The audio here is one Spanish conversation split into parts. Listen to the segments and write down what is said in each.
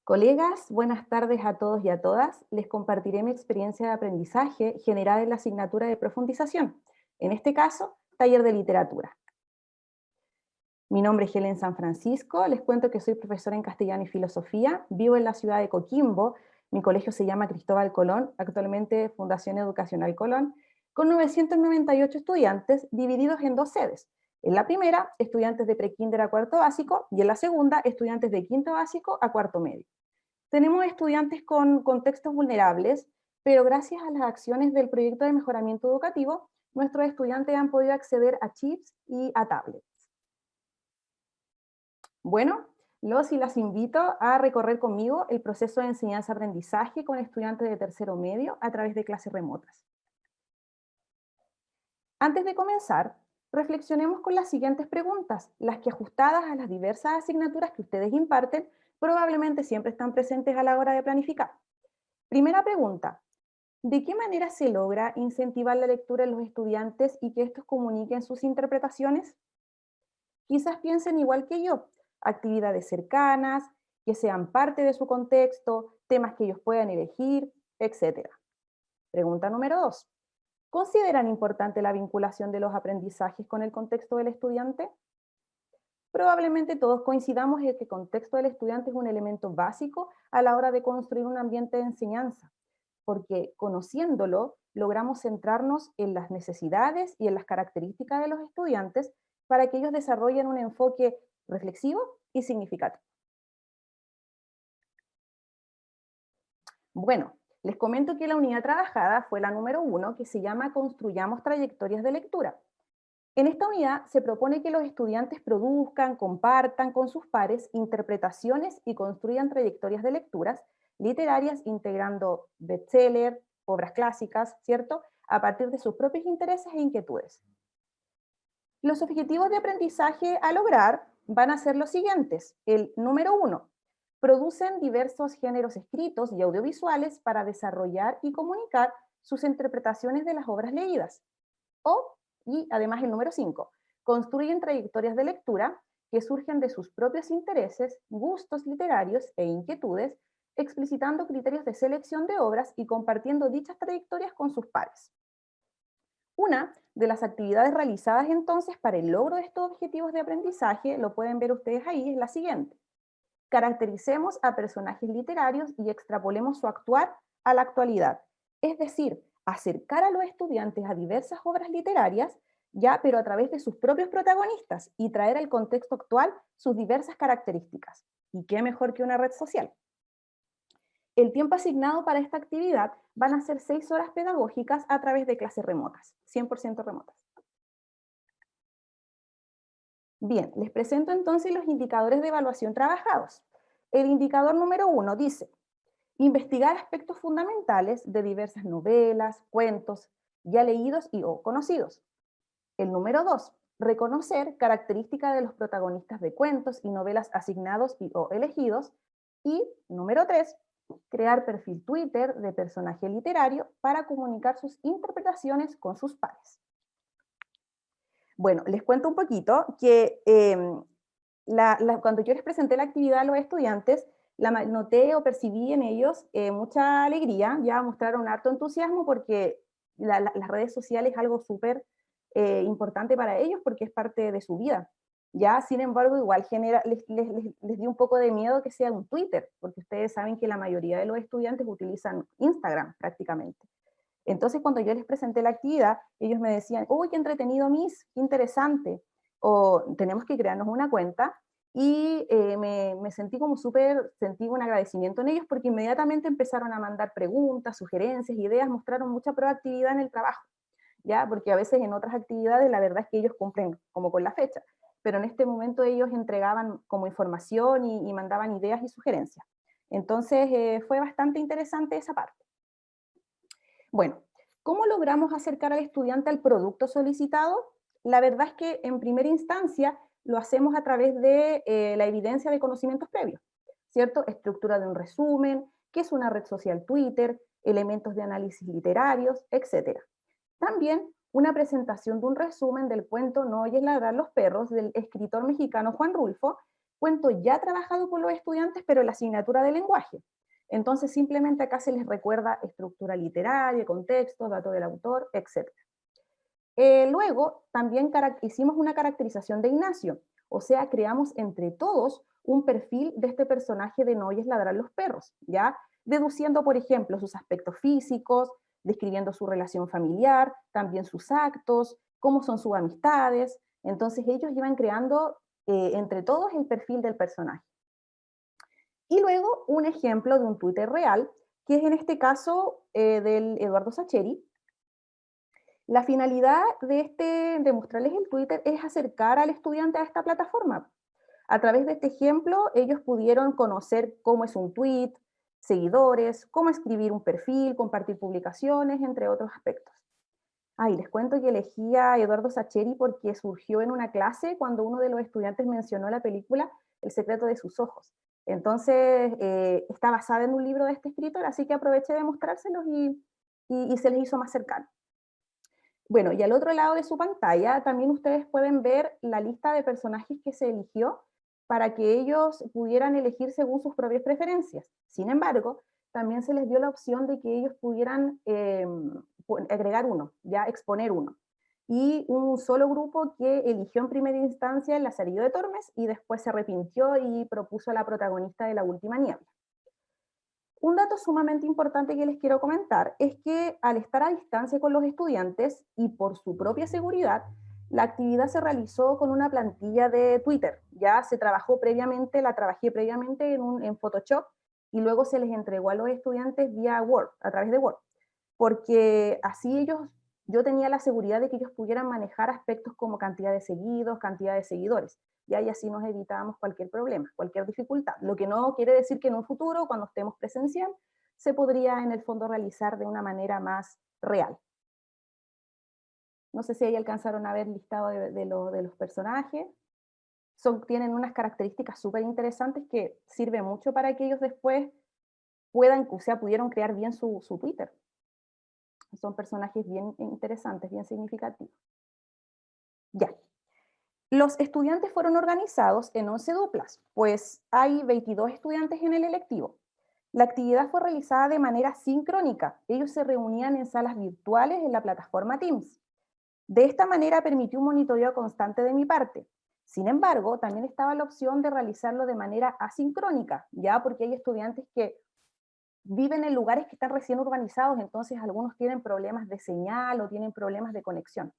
Colegas, buenas tardes a todos y a todas. Les compartiré mi experiencia de aprendizaje generada en la asignatura de profundización, en este caso, taller de literatura. Mi nombre es Helen San Francisco, les cuento que soy profesora en castellano y filosofía, vivo en la ciudad de Coquimbo, mi colegio se llama Cristóbal Colón, actualmente Fundación Educacional Colón, con 998 estudiantes divididos en dos sedes. En la primera, estudiantes de prekinder a cuarto básico, y en la segunda, estudiantes de quinto básico a cuarto medio. Tenemos estudiantes con contextos vulnerables, pero gracias a las acciones del proyecto de mejoramiento educativo, nuestros estudiantes han podido acceder a chips y a tablets. Bueno, los y las invito a recorrer conmigo el proceso de enseñanza-aprendizaje con estudiantes de tercero medio a través de clases remotas. Antes de comenzar, reflexionemos con las siguientes preguntas, las que ajustadas a las diversas asignaturas que ustedes imparten, probablemente siempre están presentes a la hora de planificar. Primera pregunta, ¿de qué manera se logra incentivar la lectura en los estudiantes y que estos comuniquen sus interpretaciones? Quizás piensen igual que yo, actividades cercanas, que sean parte de su contexto, temas que ellos puedan elegir, etc. Pregunta número 2. ¿Consideran importante la vinculación de los aprendizajes con el contexto del estudiante? Probablemente todos coincidamos en que el contexto del estudiante es un elemento básico a la hora de construir un ambiente de enseñanza, porque conociéndolo logramos centrarnos en las necesidades y en las características de los estudiantes para que ellos desarrollen un enfoque reflexivo y significativo. Bueno, les comento que la unidad trabajada fue la número 1, que se llama Construyamos trayectorias de lectura. En esta unidad se propone que los estudiantes produzcan, compartan con sus pares interpretaciones y construyan trayectorias de lecturas literarias integrando bestsellers, obras clásicas, ¿cierto? A partir de sus propios intereses e inquietudes. Los objetivos de aprendizaje a lograr van a ser los siguientes. El número 1, producen diversos géneros escritos y audiovisuales para desarrollar y comunicar sus interpretaciones de las obras leídas. Y además el número 5, construyen trayectorias de lectura que surgen de sus propios intereses, gustos literarios e inquietudes, explicitando criterios de selección de obras y compartiendo dichas trayectorias con sus pares. Una de las actividades realizadas entonces para el logro de estos objetivos de aprendizaje, lo pueden ver ustedes ahí, es la siguiente. Caractericemos a personajes literarios y extrapolemos su actuar a la actualidad. Es decir, acercar a los estudiantes a diversas obras literarias, ya, pero a través de sus propios protagonistas y traer al contexto actual sus diversas características. ¿Y qué mejor que una red social? El tiempo asignado para esta actividad van a ser 6 horas pedagógicas a través de clases remotas, 100% remotas. Bien, les presento entonces los indicadores de evaluación trabajados. El indicador número 1 dice, investigar aspectos fundamentales de diversas novelas, cuentos, ya leídos y o conocidos. El número 2, reconocer características de los protagonistas de cuentos y novelas asignados y o elegidos. Y número 3, crear perfil Twitter de personaje literario para comunicar sus interpretaciones con sus pares. Bueno, les cuento un poquito que cuando yo les presenté la actividad a los estudiantes, noté o percibí en ellos mucha alegría, ya mostraron harto entusiasmo porque las redes sociales es algo súper importante para ellos porque es parte de su vida. Ya, sin embargo, igual les dio un poco de miedo que sea un Twitter, porque ustedes saben que la mayoría de los estudiantes utilizan Instagram prácticamente. Entonces, cuando yo les presenté la actividad, ellos me decían, uy, qué entretenido, Miss, qué interesante. O tenemos que crearnos una cuenta. Y me sentí como sentí un agradecimiento en ellos porque inmediatamente empezaron a mandar preguntas, sugerencias, ideas, mostraron mucha proactividad en el trabajo, ¿ya? Porque a veces en otras actividades la verdad es que ellos cumplen como con la fecha, pero en este momento ellos entregaban como información y mandaban ideas y sugerencias. Entonces fue bastante interesante esa parte. Bueno, ¿cómo logramos acercar al estudiante al producto solicitado? La verdad es que en primera instancia lo hacemos a través de la evidencia de conocimientos previos, ¿cierto? Estructura de un resumen, qué es una red social Twitter, elementos de análisis literarios, etc. También una presentación de un resumen del cuento No oyes ladrar los perros del escritor mexicano Juan Rulfo, cuento ya trabajado por los estudiantes, pero en la asignatura de lenguaje. Entonces, simplemente acá se les recuerda estructura literaria, contexto, dato del autor, etc. Luego, también hicimos una caracterización de Ignacio, o sea, creamos entre todos un perfil de este personaje de No oyes ladrar los perros, ¿ya? Deduciendo, por ejemplo, sus aspectos físicos, describiendo su relación familiar, también sus actos, cómo son sus amistades. Entonces ellos iban creando entre todos el perfil del personaje. Y luego un ejemplo de un Twitter real, que es en este caso del Eduardo Sacheri. La finalidad de mostrarles el Twitter es acercar al estudiante a esta plataforma. A través de este ejemplo, ellos pudieron conocer cómo es un tweet, seguidores, cómo escribir un perfil, compartir publicaciones, entre otros aspectos. Ah, y les cuento que elegí a Eduardo Sacheri porque surgió en una clase cuando uno de los estudiantes mencionó la película El secreto de sus ojos. Entonces, está basada en un libro de este escritor, así que aproveché de mostrárselos y se les hizo más cercano. Bueno, y al otro lado de su pantalla también ustedes pueden ver la lista de personajes que se eligió para que ellos pudieran elegir según sus propias preferencias. Sin embargo, también se les dio la opción de que ellos pudieran agregar uno, ya exponer uno. Y un solo grupo que eligió en primera instancia el Lazarillo de Tormes y después se arrepintió y propuso a la protagonista de La Última Niebla. Un dato sumamente importante que les quiero comentar es que al estar a distancia con los estudiantes y por su propia seguridad, la actividad se realizó con una plantilla de Twitter. Ya se trabajó previamente, la trabajé previamente en Photoshop y luego se les entregó a los estudiantes vía Word, a través de Word, porque así yo tenía la seguridad de que ellos pudieran manejar aspectos como cantidad de seguidos, cantidad de seguidores, ¿ya? Y así nos evitábamos cualquier problema, cualquier dificultad. Lo que no quiere decir que en un futuro, cuando estemos presencial, se podría en el fondo realizar de una manera más real. No sé si ahí alcanzaron a ver el listado de los personajes. Tienen unas características súper interesantes que sirve mucho para que ellos después puedan, o sea, pudieron crear bien su Twitter. Son personajes bien interesantes, bien significativos. Ya. Los estudiantes fueron organizados en 11 duplas, pues hay 22 estudiantes en el electivo. La actividad fue realizada de manera sincrónica. Ellos se reunían en salas virtuales en la plataforma Teams. De esta manera permitió un monitoreo constante de mi parte. Sin embargo, también estaba la opción de realizarlo de manera asincrónica, ya porque hay estudiantes que viven en lugares que están recién urbanizados, entonces algunos tienen problemas de señal o tienen problemas de conexión.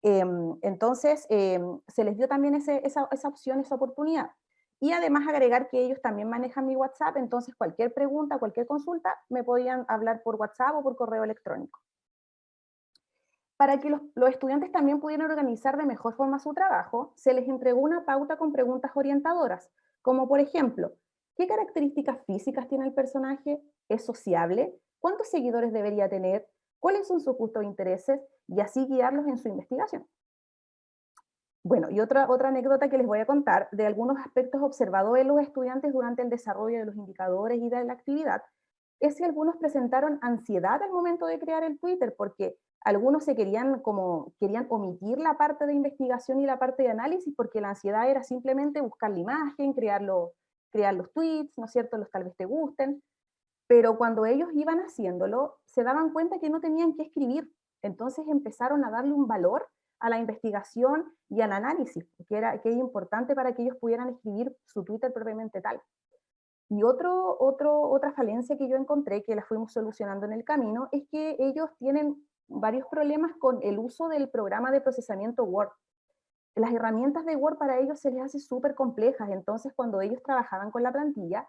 Entonces, se les dio también esa opción, esa oportunidad. Y además agregar que ellos también manejan mi WhatsApp, entonces cualquier pregunta, cualquier consulta, me podían hablar por WhatsApp o por correo electrónico. Para que los estudiantes también pudieran organizar de mejor forma su trabajo, se les entregó una pauta con preguntas orientadoras, como por ejemplo, ¿qué características físicas tiene el personaje? ¿Es sociable? ¿Cuántos seguidores debería tener? ¿Cuáles son sus gustos e intereses? Y así guiarlos en su investigación. Bueno, y otra anécdota que les voy a contar de algunos aspectos observados en los estudiantes durante el desarrollo de los indicadores y de la actividad, es que algunos presentaron ansiedad al momento de crear el Twitter, porque algunos querían omitir la parte de investigación y la parte de análisis, porque la ansiedad era simplemente buscar la imagen, crear los tweets, ¿no es cierto? Los tal vez te gusten, pero cuando ellos iban haciéndolo, se daban cuenta que no tenían que escribir. Entonces empezaron a darle un valor a la investigación y al análisis, que es importante para que ellos pudieran escribir su Twitter propiamente tal. Y otra falencia que yo encontré, que la fuimos solucionando en el camino, es que ellos tienen varios problemas con el uso del programa de procesamiento Word. Las herramientas de Word para ellos se les hace súper complejas, entonces cuando ellos trabajaban con la plantilla,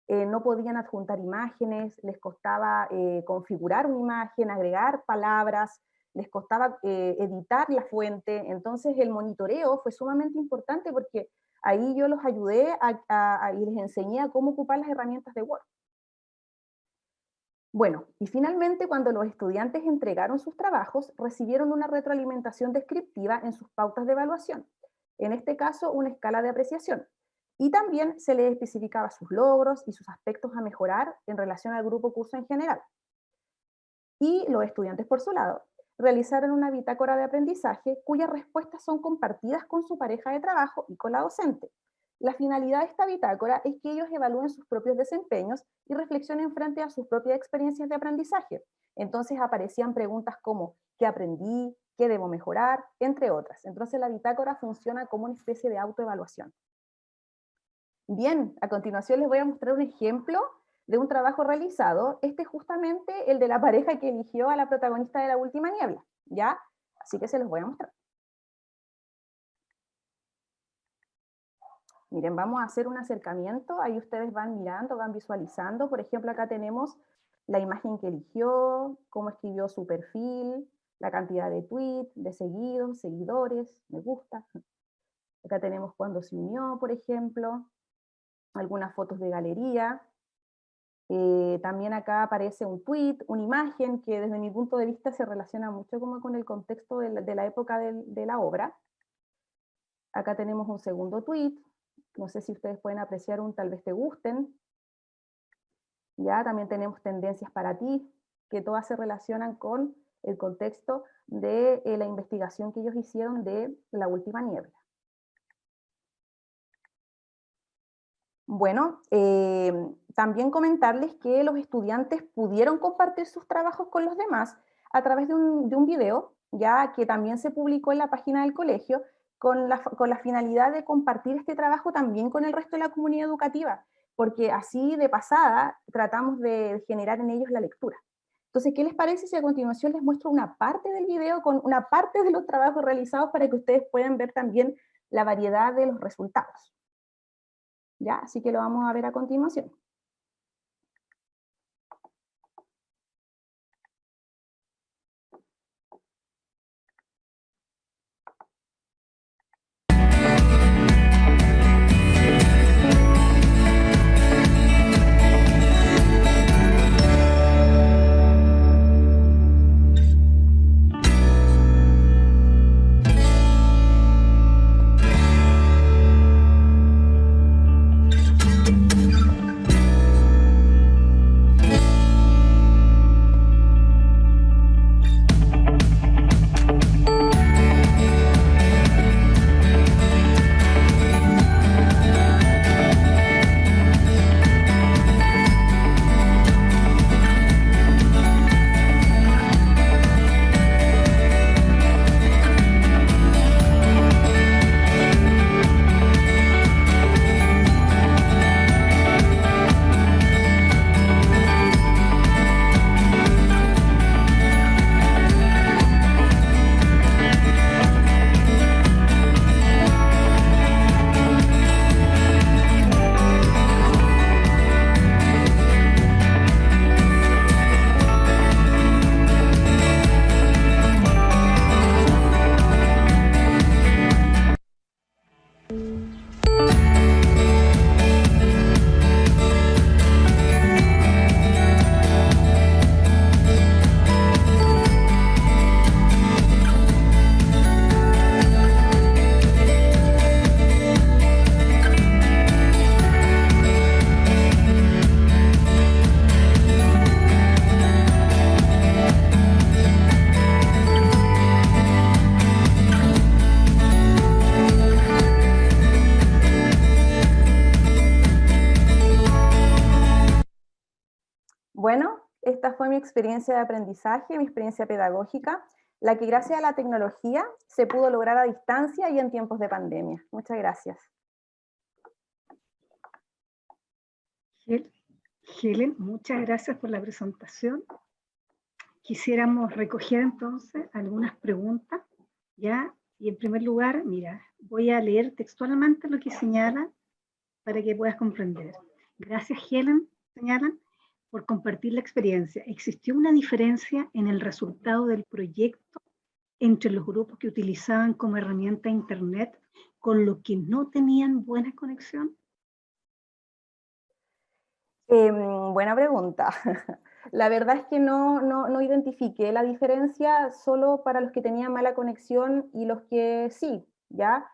no podían adjuntar imágenes, les costaba configurar una imagen, agregar palabras, les costaba editar la fuente, entonces el monitoreo fue sumamente importante porque ahí yo los ayudé y les enseñé a cómo ocupar las herramientas de Word. Bueno, y finalmente cuando los estudiantes entregaron sus trabajos, recibieron una retroalimentación descriptiva en sus pautas de evaluación, en este caso una escala de apreciación. Y también se les especificaba sus logros y sus aspectos a mejorar en relación al grupo curso en general. Y los estudiantes, por su lado, realizaron una bitácora de aprendizaje cuyas respuestas son compartidas con su pareja de trabajo y con la docente. La finalidad de esta bitácora es que ellos evalúen sus propios desempeños y reflexionen frente a sus propias experiencias de aprendizaje. Entonces aparecían preguntas como ¿qué aprendí? ¿Qué debo mejorar? Entre otras. Entonces la bitácora funciona como una especie de autoevaluación. Bien, a continuación les voy a mostrar un ejemplo de un trabajo realizado. Este es justamente el de la pareja que eligió a la protagonista de La Última Niebla, ¿ya? Así que se los voy a mostrar. Miren, vamos a hacer un acercamiento, ahí ustedes van mirando, van visualizando. Por ejemplo, acá tenemos la imagen que eligió, cómo escribió su perfil, la cantidad de tweets, de seguidos, seguidores, me gusta. Acá tenemos cuando se unió, por ejemplo, algunas fotos de galería. También acá aparece un tweet, una imagen que desde mi punto de vista se relaciona mucho como con el contexto de la época de la obra. Acá tenemos un segundo tweet, no sé si ustedes pueden apreciar un tal vez te gusten. Ya también tenemos tendencias para ti, que todas se relacionan con el contexto de la investigación que ellos hicieron de La Última Niebla. Bueno, también comentarles que los estudiantes pudieron compartir sus trabajos con los demás a través de un video, ya que también se publicó en la página del colegio, con la finalidad de compartir este trabajo también con el resto de la comunidad educativa, porque así de pasada tratamos de generar en ellos la lectura. Entonces, ¿qué les parece si a continuación les muestro una parte del video con una parte de los trabajos realizados para que ustedes puedan ver también la variedad de los resultados? ¿Ya? Así que lo vamos a ver a continuación. Bueno, esta fue mi experiencia de aprendizaje, mi experiencia pedagógica, la que gracias a la tecnología se pudo lograr a distancia y en tiempos de pandemia. Muchas gracias. Helen, muchas gracias por la presentación. Quisiéramos recoger entonces algunas preguntas, ¿ya? Y en primer lugar, mira, voy a leer textualmente lo que señala para que puedas comprender. Gracias, Helen, señalan, por compartir la experiencia. ¿Existió una diferencia en el resultado del proyecto entre los grupos que utilizaban como herramienta Internet con los que no tenían buena conexión? Buena pregunta. La verdad es que no identifiqué la diferencia solo para los que tenían mala conexión y los que sí, ¿ya?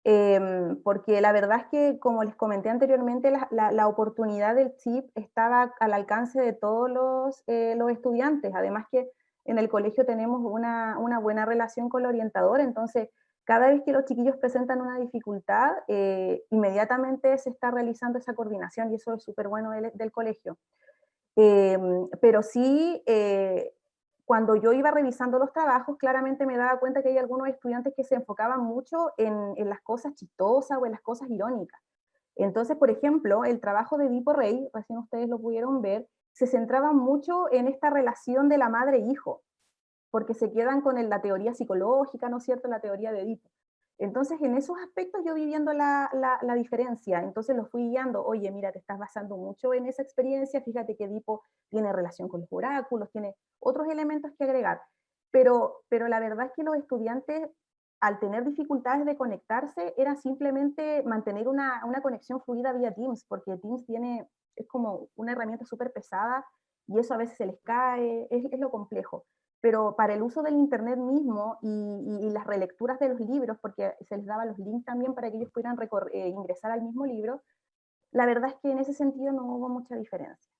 Porque la verdad es que, como les comenté anteriormente, la oportunidad del chip estaba al alcance de todos los estudiantes. Además que en el colegio tenemos una buena relación con el orientador, entonces Cada vez que los chiquillos presentan una dificultad, inmediatamente se está realizando esa coordinación y eso es súper bueno del colegio. Pero sí, cuando yo iba revisando los trabajos, claramente me daba cuenta que hay algunos estudiantes que se enfocaban mucho en las cosas chistosas o en las cosas irónicas. Entonces, por ejemplo, el trabajo de Edipo Rey, recién ustedes lo pudieron ver, se centraba mucho en esta relación de la madre-hijo, porque se quedan con la teoría psicológica, ¿no es cierto?, la teoría de Edipo. Entonces, en esos aspectos yo vi viendo la diferencia, entonces los fui guiando, oye, mira, te estás basando mucho en esa experiencia, fíjate que Edipo tiene relación con los oráculos, tiene otros elementos que agregar, pero la verdad es que los estudiantes, al tener dificultades de conectarse, era simplemente mantener una conexión fluida vía Teams, porque Teams es como una herramienta súper pesada y eso a veces se les cae, es lo complejo, pero para el uso del Internet mismo y las relecturas de los libros, porque se les daba los links también para que ellos pudieran ingresar al mismo libro, la verdad es que en ese sentido no hubo mucha diferencia.